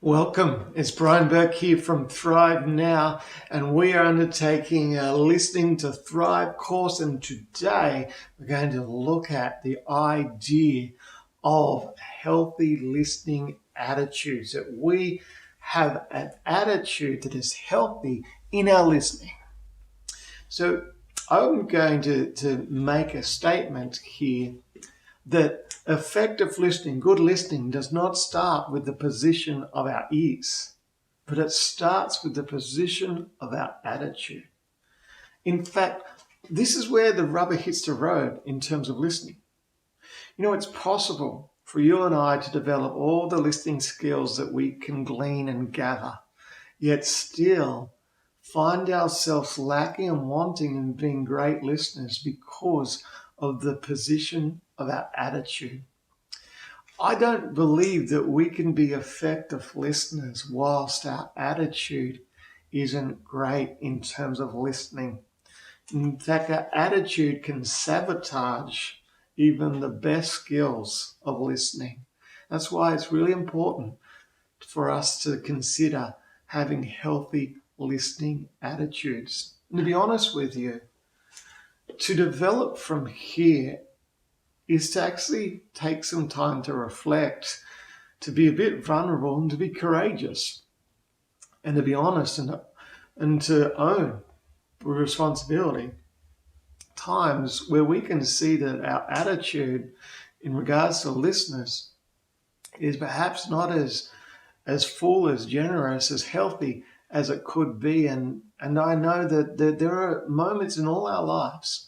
Welcome. It's Brian Burke here from Thrive Now, and we are undertaking a Listening to Thrive course. And today we're going to look at the idea of healthy listening attitudes, that we have an attitude that is healthy in our listening. So I'm going to make a statement here that effective listening, good listening, does not start with the position of our ears, but it starts with the position of our attitude. In fact, this is where the rubber hits the road in terms of listening. It's possible for you and I to develop all the listening skills that we can glean and gather, yet still find ourselves lacking and wanting and being great listeners because of the position of our attitude. I don't believe that we can be effective listeners whilst our attitude isn't great in terms of listening. In fact, our attitude can sabotage even the best skills of listening. That's why it's really important for us to consider having healthy listening attitudes. And to be honest with you, to develop from here is to actually take some time to reflect, to be a bit vulnerable and to be courageous and to be honest and to own responsibility. Times where we can see that our attitude in regards to listeners is perhaps not as full, as generous, as healthy as it could be. And I know that there are moments in all our lives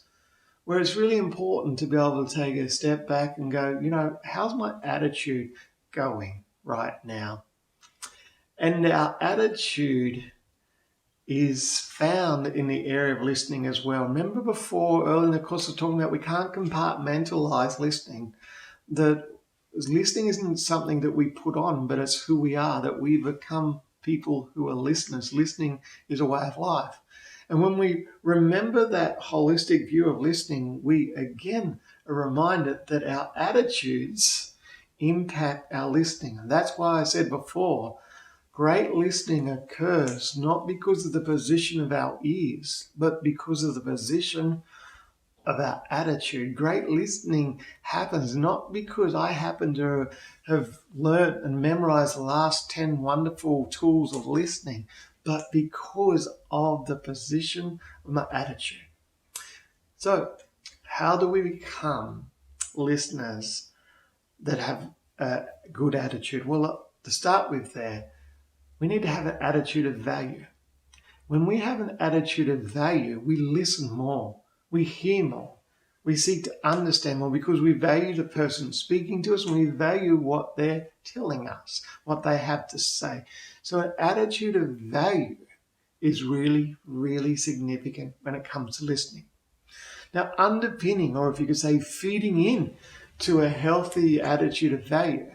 where it's really important to be able to take a step back and go, how's my attitude going right now? And our attitude is found in the area of listening as well. Remember before, earlier in the course, I was talking about we can't compartmentalize listening. That listening isn't something that we put on, but it's who we are, that we become people who are listeners. Listening is a way of life. And when we remember that holistic view of listening, we again are reminded that our attitudes impact our listening. And that's why I said before, great listening occurs not because of the position of our ears, but because of the position of our attitude. Great listening happens not because I happen to have learned and memorized the last 10 wonderful tools of listening, but because of the position of my attitude. So, how do we become listeners that have a good attitude? Well, to start with we need to have an attitude of value. When we have an attitude of value, we listen more, we hear more, we seek to understand more because we value the person speaking to us and we value what they're telling us, what they have to say. So an attitude of value is really, really significant when it comes to listening. Now, underpinning, or if you could say feeding in to a healthy attitude of value,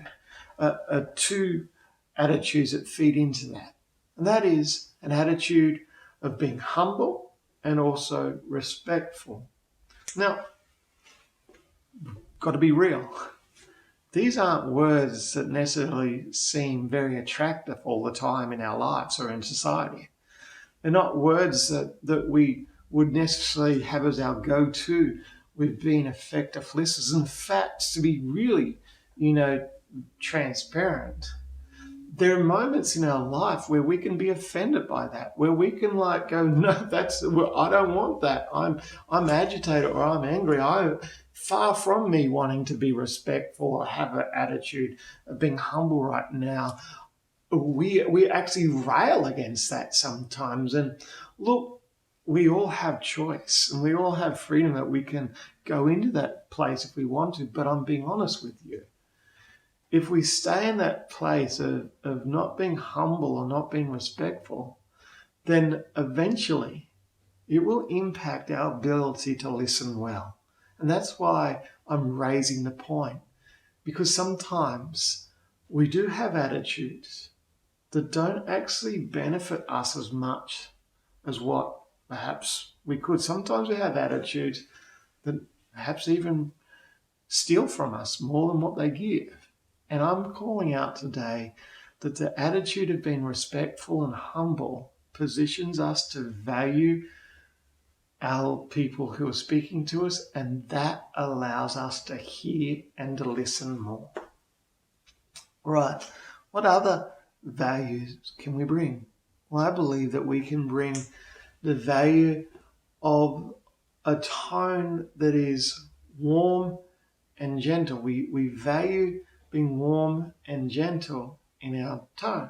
are two attitudes that feed into that. And that is an attitude of being humble and also respectful. Now, got to be real. These aren't words that necessarily seem very attractive all the time in our lives or in society. They're not words that we would necessarily have as our go-to with being effective listeners. In fact, to be really, transparent, there are moments in our life where we can be offended by that, where we can go, no, I don't want that. I'm agitated or I'm angry. Far from me wanting to be respectful or have an attitude of being humble right now. We actually rail against that sometimes. And look, we all have choice and we all have freedom that we can go into that place if we want to. But I'm being honest with you. If we stay in that place of not being humble or not being respectful, then eventually it will impact our ability to listen well. And that's why I'm raising the point, because sometimes we do have attitudes that don't actually benefit us as much as what perhaps we could. Sometimes we have attitudes that perhaps even steal from us more than what they give. And I'm calling out today that the attitude of being respectful and humble positions us to value our people who are speaking to us, and that allows us to hear and to listen more. Right. What other values can we bring? Well, I believe that we can bring the value of a tone that is warm and gentle. We value being warm and gentle in our tone.